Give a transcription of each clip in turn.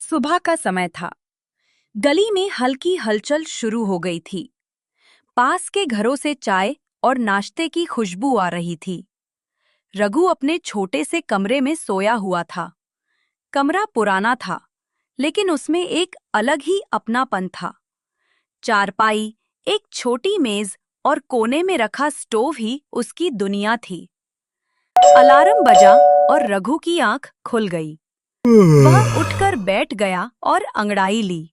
सुबह का समय था। गली में हल्की हलचल शुरू हो गई थी। पास के घरों से चाय और नाश्ते की खुशबू आ रही थी। रघु अपने छोटे से कमरे में सोया हुआ था। कमरा पुराना था, लेकिन उसमें एक अलग ही अपनापन था। चारपाई, एक छोटी मेज और कोने में रखा स्टोव ही उसकी दुनिया थी। अलार्म बजा और रघु की आंख खुल गई। वह उठकर बैठ गया और अंगड़ाई ली।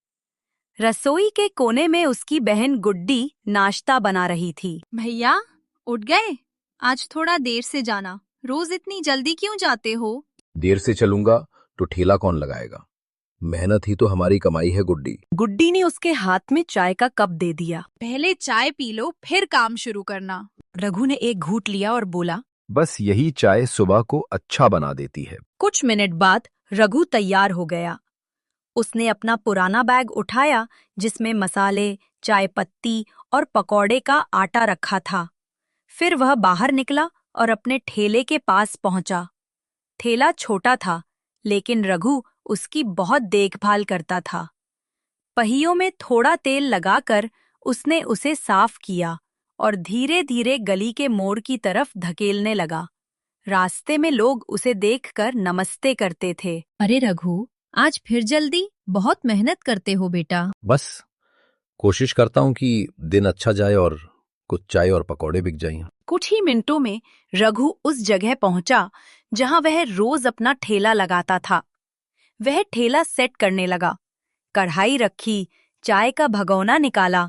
रसोई के कोने में उसकी बहन गुड्डी नाश्ता बना रही थी। भैया, उठ गए? आज थोड़ा देर से जाना। रोज इतनी जल्दी क्यों जाते हो? देर से चलूंगा तो ठेला कौन लगाएगा? मेहनत ही तो हमारी कमाई है गुड्डी। गुड्डी ने उसके हाथ में चाय का कप दे दिया। पहले चाय पी लो, फिर काम शुरू करना। रघु ने एक घूंट लिया और बोला, बस यही चाय सुबह को अच्छा बना देती है। कुछ मिनट बाद रघु तैयार हो गया। उसने अपना पुराना बैग उठाया, जिसमें मसाले, चाय पत्ती और पकौड़े का आटा रखा था। फिर वह बाहर निकला और अपने ठेले के पास पहुंचा। ठेला छोटा था, लेकिन रघु उसकी बहुत देखभाल करता था। पहियों में थोड़ा तेल लगाकर उसने उसे साफ किया और धीरे धीरे गली के मोड़ की तरफ धकेलने लगा। रास्ते में लोग उसे देखकर नमस्ते करते थे। अरे रघु, आज फिर जल्दी? बहुत मेहनत करते हो बेटा। बस कोशिश करता हूँ कि दिन अच्छा जाए और कुछ चाय और पकौड़े बिक जाएं। कुछ ही मिनटों में रघु उस जगह पहुंचा जहां वह रोज अपना ठेला लगाता था। वह ठेला सेट करने लगा। कढ़ाई रखी, चाय का भगोना निकाला,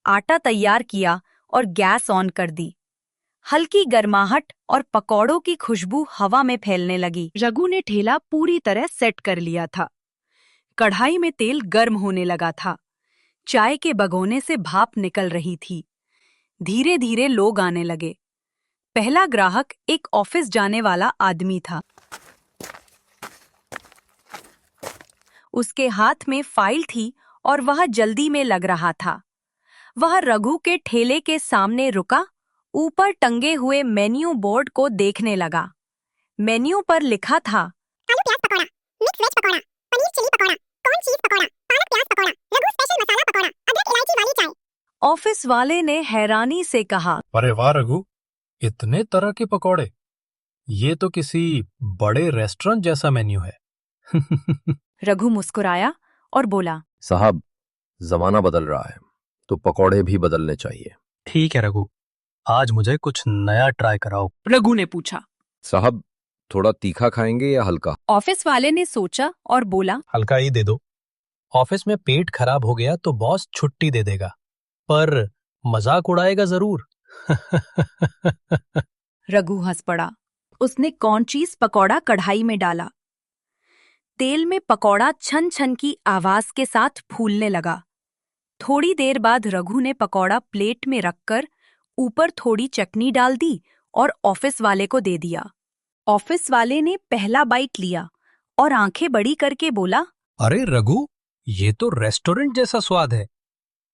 आटा तैयार किया और गैस ऑन कर दी। हल्की गर्माहट और पकौड़ों की खुशबू हवा में फैलने लगी। रघु ने ठेला पूरी तरह सेट कर लिया था। कढ़ाई में तेल गर्म होने लगा था। चाय के भगोने से भाप निकल रही थी। धीरे धीरे लोग आने लगे। पहला ग्राहक एक ऑफिस जाने वाला आदमी था। उसके हाथ में फाइल थी और वह जल्दी में लग रहा था। वह रघु के ठेले के सामने रुका, ऊपर टंगे हुए मेन्यू बोर्ड को देखने लगा। मेन्यू पर लिखा था, आलू प्याज pakora, mix veg pakora, paneer chilli pakora, corn cheese pakora, पालक प्याज पकौड़ा, रघु स्पेशल मसाला पकौड़ा, अदरक इलायची वाली चाय। ऑफिस वाले ने हैरानी से कहा, अरे वाह रघु, इतने तरह के पकौड़े! ये तो किसी बड़े रेस्टोरेंट जैसा मेन्यू है। रघु मुस्कुराया और बोला, साहब, जमाना बदल रहा है तो पकौड़े भी बदलने चाहिए। ठीक है रघु, आज मुझे कुछ नया ट्राई कराओ। रघु ने पूछा। साहब, थोड़ा तीखा खाएंगे या हल्का? ऑफिस वाले ने सोचा और बोला, हल्का ही दे दो। ऑफिस में पेट खराब हो गया तो बॉस छुट्टी दे देगा, पर मजाक उड़ाएगा जरूर। रघु हंस पड़ा। उसने कॉर्न चीज पकौड़ा कढ़ाई में डाला। तेल में पकौड़ा छन छन की आवाज के साथ फूलने लगा। थोड़ी देर बाद रघु ने पकौड़ा प्लेट में रखकर ऊपर थोड़ी चटनी डाल दी और ऑफिस वाले को दे दिया। ऑफिस वाले ने पहला बाइट लिया और आंखें बड़ी करके बोला, अरे रघु, ये तो रेस्टोरेंट जैसा स्वाद है।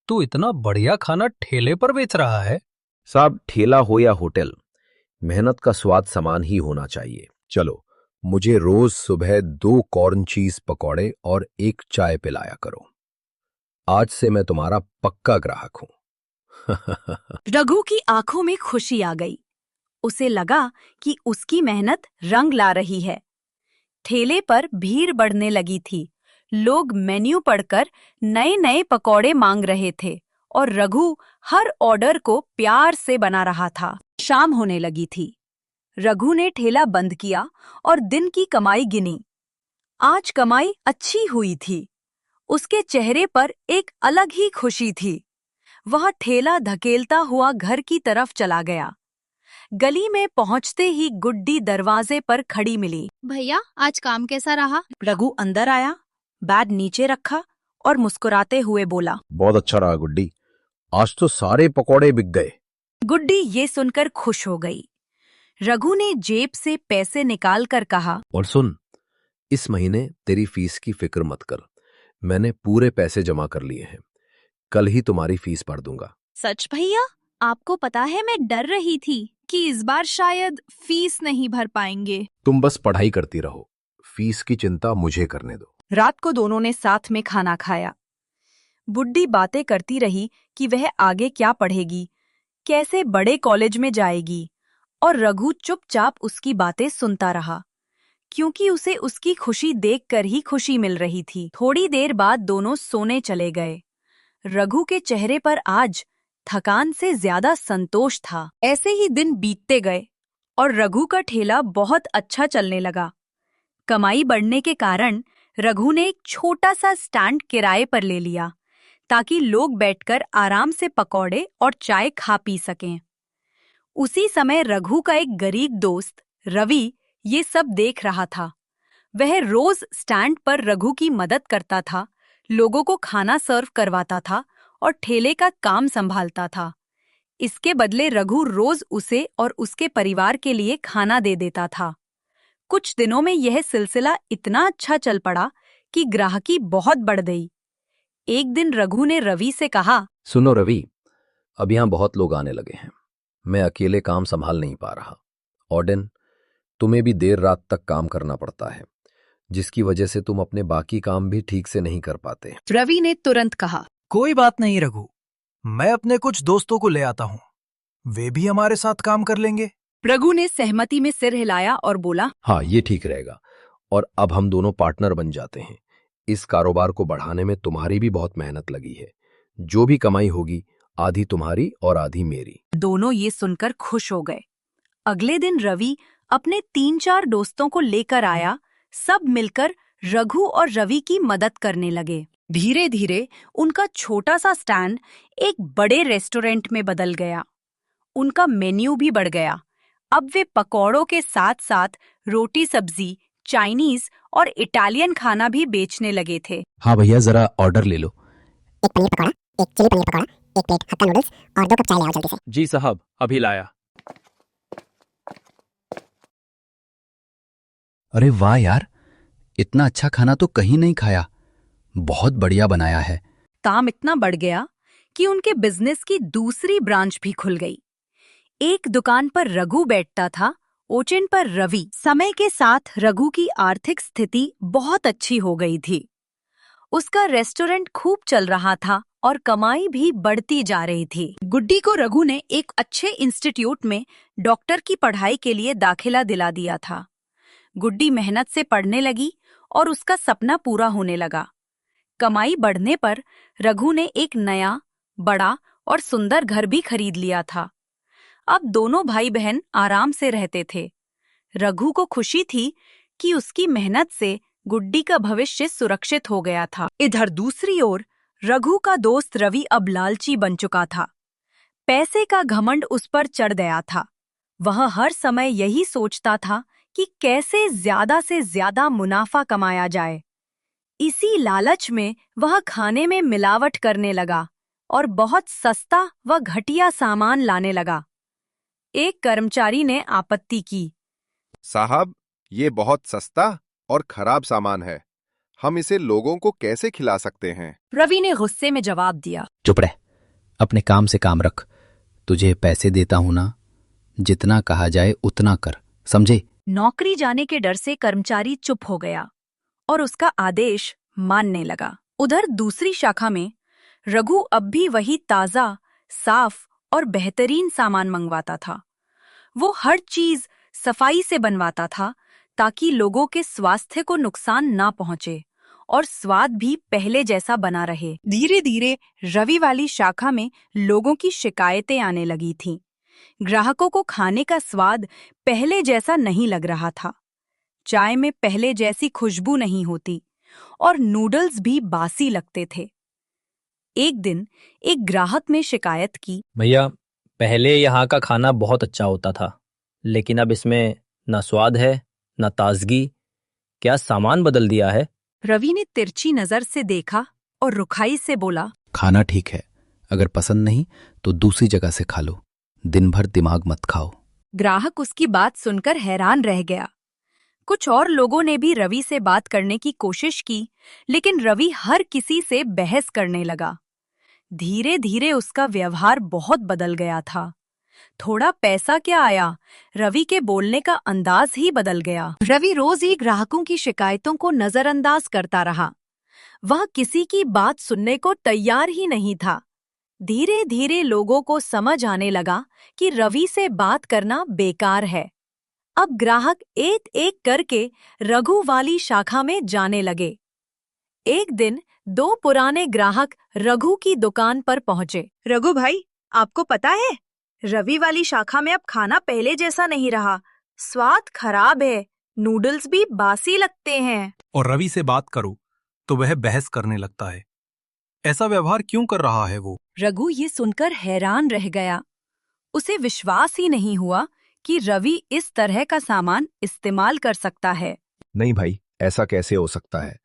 तू इतना बढ़िया खाना ठेले पर बेच रहा है। साहब, ठेला हो या होटल, मेहनत का स्वाद समान ही होना चाहिए। चलो, मुझे रोज सुबह 2 कॉर्न चीज पकौड़े और 1 चाय पिलाया करो। आज से मैं तुम्हारा पक्का ग्राहक हूं। रघु की आंखों में खुशी आ गई। उसे लगा कि उसकी मेहनत रंग ला रही है। ठेले पर भीड़ बढ़ने लगी थी। लोग मेन्यू पढ़कर नए नए पकौड़े मांग रहे थे और रघु हर ऑर्डर को प्यार से बना रहा था। शाम होने लगी थी। रघु ने ठेला बंद किया और दिन की कमाई गिनी। आज कमाई अच्छी हुई थी। उसके चेहरे पर एक अलग ही खुशी थी। वह ठेला धकेलता हुआ घर की तरफ चला गया। गली में पहुंचते ही गुड्डी दरवाजे पर खड़ी मिली। भैया, आज काम कैसा रहा? रघु अंदर आया, बैग नीचे रखा और मुस्कुराते हुए बोला, बहुत अच्छा रहा गुड्डी, आज तो सारे पकौड़े बिक गए। गुड्डी ये सुनकर खुश हो गई। रघु ने जेब से पैसे निकालकर कहा, और सुन, इस महीने तेरी फीस की फिक्र मत कर, मैंने पूरे पैसे जमा कर लिए हैं। कल ही तुम्हारी फीस भर दूंगा। सच भैया? आपको पता है मैं डर रही थी कि इस बार शायद फीस नहीं भर पाएंगे। तुम बस पढ़ाई करती रहो, फीस की चिंता मुझे करने दो। रात को दोनों ने साथ में खाना खाया। बुड्ढी बातें करती रही कि वह आगे क्या पढ़ेगी, कैसे बड़े कॉलेज में जाएगी, और रघु चुपचाप उसकी बातें सुनता रहा, क्योंकि उसे उसकी खुशी देखकर ही खुशी मिल रही थी। थोड़ी देर बाद दोनों सोने चले गए। रघु के चेहरे पर आज थकान से ज्यादा संतोष था। ऐसे ही दिन बीतते गए और रघु का ठेला बहुत अच्छा चलने लगा। कमाई बढ़ने के कारण रघु ने एक छोटा सा स्टैंड किराए पर ले लिया, ताकि लोग बैठकर आराम से पकौड़े और चाय खा पी सकें। उसी समय रघु का एक गरीब दोस्त रवि ये सब देख रहा था। वह रोज स्टैंड पर रघु की मदद करता था, लोगों को खाना सर्व करवाता था और ठेले का काम संभालता था। इसके बदले रघु रोज उसे और उसके परिवार के लिए खाना दे देता था। कुछ दिनों में यह सिलसिला इतना अच्छा चल पड़ा कि ग्राहकी बहुत बढ़ गई। एक दिन रघु ने रवि से कहा, सुनो रवि, अब यहाँ बहुत लोग आने लगे हैं, मैं अकेले काम संभाल नहीं पा रहा। ऑडेन, तुम्हें भी देर रात तक काम करना पड़ता है, जिसकी वजह से तुम अपने बाकी काम भी ठीक से नहीं कर पाते। रवि ने तुरंत कहा, कोई बात नहीं रघु, मैं अपने कुछ दोस्तों को ले आता हूँ, वे भी हमारे साथ काम कर लेंगे। रघु ने सहमति में सिर हिलाया और बोला, हाँ, ये ठीक रहेगा, और अब हम दोनों पार्टनर बन जाते हैं। इस कारोबार को बढ़ाने में तुम्हारी भी बहुत मेहनत लगी है। जो भी कमाई होगी आधी तुम्हारी और आधी मेरी। दोनों ये सुनकर खुश हो गए। अगले दिन रवि अपने 3-4 दोस्तों को लेकर आया। सब मिलकर रघु और रवि की मदद करने लगे। धीरे धीरे उनका छोटा सा स्टैंड एक बड़े रेस्टोरेंट में बदल गया। उनका मेन्यू भी बढ़ गया। अब वे पकौड़ों के साथ साथ रोटी सब्जी, चाइनीज और इटालियन खाना भी बेचने लगे थे। हाँ भैया, जरा ऑर्डर ले लो। एक पनीर पकौड़ा, एक चिली पनीर पकौड़ा, एक प्लेट हक्का नूडल्स और 2 कप चाय ले आओ जल्दी से। जी साहब, अभी लाया। अरे वाह यार, इतना अच्छा खाना तो कहीं नहीं खाया। बहुत बढ़िया बनाया है। काम इतना बढ़ गया कि उनके बिजनेस की दूसरी ब्रांच भी खुल गई। एक दुकान पर रघु बैठता था, ओचेन पर रवि। समय के साथ रघु की आर्थिक स्थिति बहुत अच्छी हो गई थी। उसका रेस्टोरेंट खूब चल रहा था और कमाई भी बढ़ती जा रही थी। गुड्डी को रघु ने एक अच्छे इंस्टीट्यूट में डॉक्टर की पढ़ाई के लिए दाखिला दिला दिया था। गुड्डी मेहनत से पढ़ने लगी और उसका सपना पूरा होने लगा। कमाई बढ़ने पर रघु ने एक नया, बड़ा और सुंदर घर भी खरीद लिया था। अब दोनों भाई बहन आराम से रहते थे। रघु को खुशी थी कि उसकी मेहनत से गुड्डी का भविष्य सुरक्षित हो गया था। इधर दूसरी ओर रघु का दोस्त रवि अब लालची बन चुका था। पैसे का घमंड उस पर चढ़ गया था। वह हर समय यही सोचता था कि कैसे ज्यादा से ज्यादा मुनाफा कमाया जाए। इसी लालच में वह खाने में मिलावट करने लगा और बहुत सस्ता व घटिया सामान लाने लगा। एक कर्मचारी ने आपत्ति की, साहब, ये बहुत सस्ता और खराब सामान है, हम इसे लोगों को कैसे खिला सकते हैं? रवि ने गुस्से में जवाब दिया, चुप रह, अपने काम से काम रख। तुझे पैसे देता हूं ना, जितना कहा जाए उतना कर, समझे? नौकरी जाने के डर से कर्मचारी चुप हो गया और उसका आदेश मानने लगा। उधर दूसरी शाखा में रघु अब भी वही ताजा, साफ और बेहतरीन सामान मंगवाता था। वो हर चीज सफाई से बनवाता था ताकि लोगों के स्वास्थ्य को नुकसान ना पहुंचे और स्वाद भी पहले जैसा बना रहे। धीरे धीरे रवि वाली शाखा में लोगों की शिकायतें आने लगी थीं। ग्राहकों को खाने का स्वाद पहले जैसा नहीं लग रहा था। चाय में पहले जैसी खुशबू नहीं होती और नूडल्स भी बासी लगते थे। एक दिन एक ग्राहक ने शिकायत की, भैया, पहले यहाँ का खाना बहुत अच्छा होता था, लेकिन अब इसमें न स्वाद है न ताजगी। क्या सामान बदल दिया है? रवि ने तिरछी नजर से देखा और रुखाई से बोला, खाना ठीक है, अगर पसंद नहीं तो दूसरी जगह से खा लो, दिन भर दिमाग मत खाओ। ग्राहक उसकी बात सुनकर हैरान रह गया। कुछ और लोगों ने भी रवि से बात करने की कोशिश की, लेकिन रवि हर किसी से बहस करने लगा। धीरे धीरे उसका व्यवहार बहुत बदल गया था। थोड़ा पैसा क्या आया, रवि के बोलने का अंदाज ही बदल गया। रवि रोज ही ग्राहकों की शिकायतों को नजरअंदाज करता रहा। वह किसी की बात सुनने को तैयार ही नहीं था। धीरे धीरे लोगों को समझ आने लगा कि रवि से बात करना बेकार है। अब ग्राहक एक एक करके रघु वाली शाखा में जाने लगे। एक दिन 2 पुराने ग्राहक रघु की दुकान पर पहुंचे। रघु भाई, आपको पता है, रवि वाली शाखा में अब खाना पहले जैसा नहीं रहा। स्वाद खराब है, नूडल्स भी बासी लगते हैं। और रवि से बात करो तो वह बहस करने लगता है। ऐसा व्यवहार क्यों कर रहा है वो? रघु ये सुनकर हैरान रह गया। उसे विश्वास ही नहीं हुआ कि रवि इस तरह का सामान इस्तेमाल कर सकता है। नहीं भाई, ऐसा कैसे हो सकता है?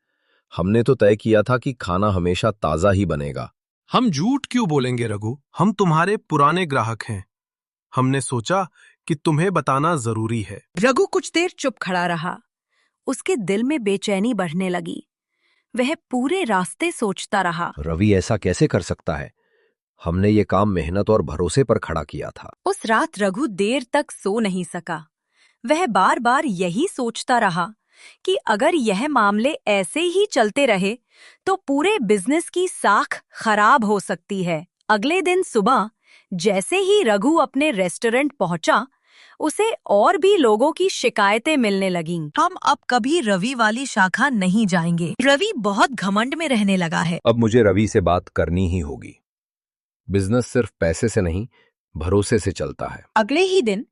हमने तो तय किया था कि खाना हमेशा ताजा ही बनेगा। हम झूठ क्यों बोलेंगे रघु? हम तुम्हारे पुराने ग्राहक हैं। हमने सोचा कि तुम्हें बताना जरूरी है। रघु कुछ देर चुप खड़ा रहा। उसके दिल में बेचैनी बढ़ने लगी। वह पूरे रास्ते सोचता रहा। रवि ऐसा कैसे कर सकता है? हमने ये काम मेहनत और भरोसे पर खड़ा किया था। उस रात रघु देर तक सो नहीं सका। वह बार बार यही सोचता रहा कि अगर यह मामले ऐसे ही चलते रहे तो पूरे बिजनेस की साख खराब हो सकती है। अगले दिन सुबह जैसे ही रघु अपने रेस्टोरेंट पहुंचा, उसे और भी लोगों की शिकायतें मिलने लगीं। हम अब कभी रवि वाली शाखा नहीं जाएंगे। रवि बहुत घमंड में रहने लगा है। अब मुझे रवि से बात करनी ही होगी। बिजनेस सिर्फ पैसे से नहीं, भरोसे से चलता है। अगले ही दिन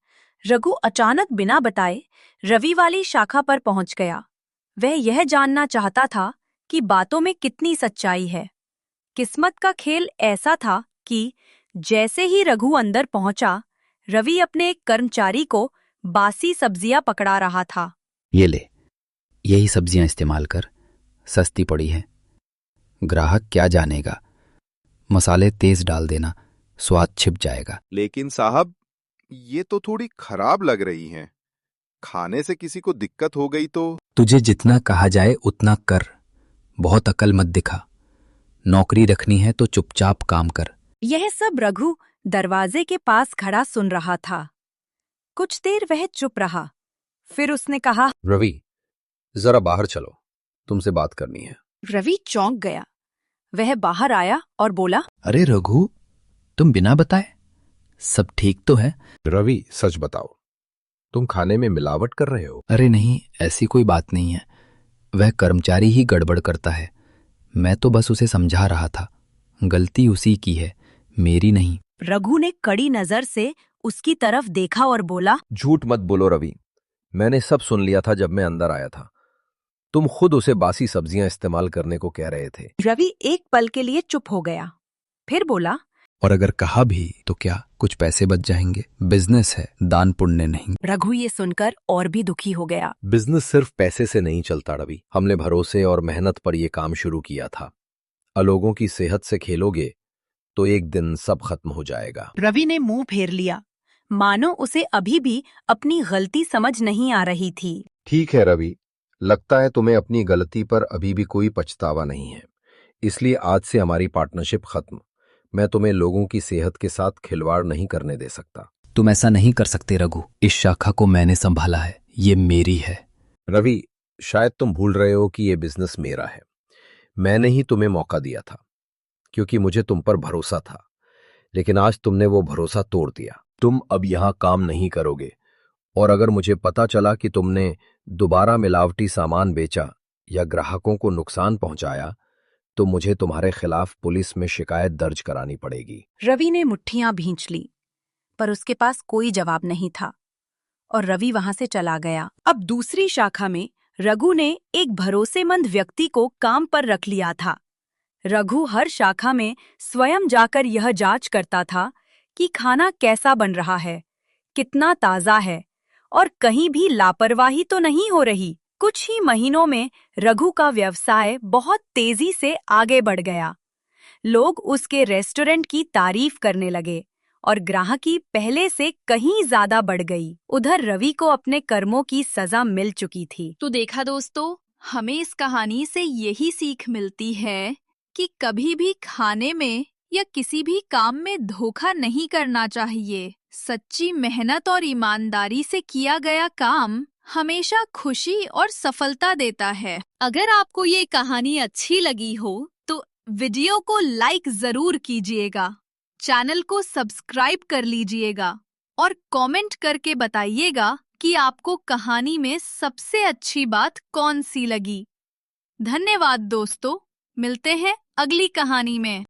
रघु अचानक बिना बताए रवि वाली शाखा पर पहुंच गया। वह यह जानना चाहता था कि बातों में कितनी सच्चाई है। किस्मत का खेल ऐसा था कि जैसे ही रघु अंदर पहुंचा, रवि अपने एक कर्मचारी को बासी सब्जियां पकड़ा रहा था। ये ले, यही सब्जियां इस्तेमाल कर, सस्ती पड़ी है। ग्राहक क्या जानेगा, मसाले तेज डाल देना, स्वाद छिप जाएगा। लेकिन साहब, ये तो थोड़ी खराब लग रही हैं। खाने से किसी को दिक्कत हो गई तो? तुझे जितना कहा जाए उतना कर, बहुत अकल मत दिखा। नौकरी रखनी है तो चुपचाप काम कर। यह सब रघु दरवाजे के पास खड़ा सुन रहा था। कुछ देर वह चुप रहा। फिर उसने कहा, रवि, जरा बाहर चलो, तुमसे बात करनी है। रवि चौंक गया। वह बाहर आया और बोला, अरे रघु, तुम बिना बताए? सब ठीक तो है? रवि, सच बताओ, तुम खाने में मिलावट कर रहे हो? अरे नहीं, ऐसी कोई बात नहीं है। वह कर्मचारी ही गड़बड़ करता है। मैं तो बस उसे समझा रहा था। गलती उसी की है, मेरी नहीं। रघु ने कड़ी नजर से उसकी तरफ देखा और बोला, झूठ मत बोलो रवि, मैंने सब सुन लिया था जब मैं अंदर आया था। तुम खुद उसे बासी सब्जियां इस्तेमाल करने को कह रहे थे। रवि एक पल के लिए चुप हो गया। फिर बोला, और अगर कहा भी तो क्या, कुछ पैसे बच जाएंगे। बिजनेस है, दान पुण्य नहीं। रघु ये सुनकर और भी दुखी हो गया। बिजनेस सिर्फ पैसे से नहीं चलता रवि। हमने भरोसे और मेहनत पर यह काम शुरू किया था। लोगों की सेहत से खेलोगे तो एक दिन सब खत्म हो जाएगा। रवि ने मुंह फेर लिया, मानो उसे अभी भी अपनी गलती समझ नहीं आ रही थी। ठीक है रवि, लगता है तुम्हें अपनी गलती पर अभी भी कोई पछतावा नहीं है। इसलिए आज से हमारी पार्टनरशिप खत्म। मैं तुम्हें लोगों की सेहत के साथ खिलवाड़ नहीं करने दे सकता। तुम ऐसा नहीं कर सकते रघु। इस शाखा को मैंने संभाला है, ये मेरी है। रवि, शायद तुम भूल रहे हो कि यह बिजनेस मेरा है। मैंने ही तुम्हें मौका दिया था क्योंकि मुझे तुम पर भरोसा था, लेकिन आज तुमने वो भरोसा तोड़ दिया। तुम अब यहां काम नहीं करोगे, और अगर मुझे पता चला कि तुमने दोबारा मिलावटी सामान बेचा या ग्राहकों को नुकसान पहुंचाया तो मुझे तुम्हारे खिलाफ पुलिस में शिकायत दर्ज करानी पड़ेगी। रवि ने मुट्ठियां भींच ली, पर उसके पास कोई जवाब नहीं था और रवि वहां से चला गया। अब दूसरी शाखा में रघु ने एक भरोसेमंद व्यक्ति को काम पर रख लिया था। रघु हर शाखा में स्वयं जाकर यह जांच करता था कि खाना कैसा बन रहा है, कितना ताजा है और कहीं भी लापरवाही तो नहीं हो रही। कुछ ही महीनों में रघु का व्यवसाय बहुत तेजी से आगे बढ़ गया। लोग उसके रेस्टोरेंट की तारीफ करने लगे और ग्राहकी पहले से कहीं ज्यादा बढ़ गई। उधर रवि को अपने कर्मों की सजा मिल चुकी थी। तो देखा दोस्तों, हमें इस कहानी से यही सीख मिलती है कि कभी भी खाने में या किसी भी काम में धोखा नहीं करना चाहिए। सच्ची मेहनत और ईमानदारी से किया गया काम हमेशा खुशी और सफलता देता है। अगर आपको ये कहानी अच्छी लगी हो तो वीडियो को लाइक जरूर कीजिएगा, चैनल को सब्सक्राइब कर लीजिएगा और कमेंट करके बताइएगा कि आपको कहानी में सबसे अच्छी बात कौन सी लगी। धन्यवाद दोस्तों, मिलते हैं अगली कहानी में।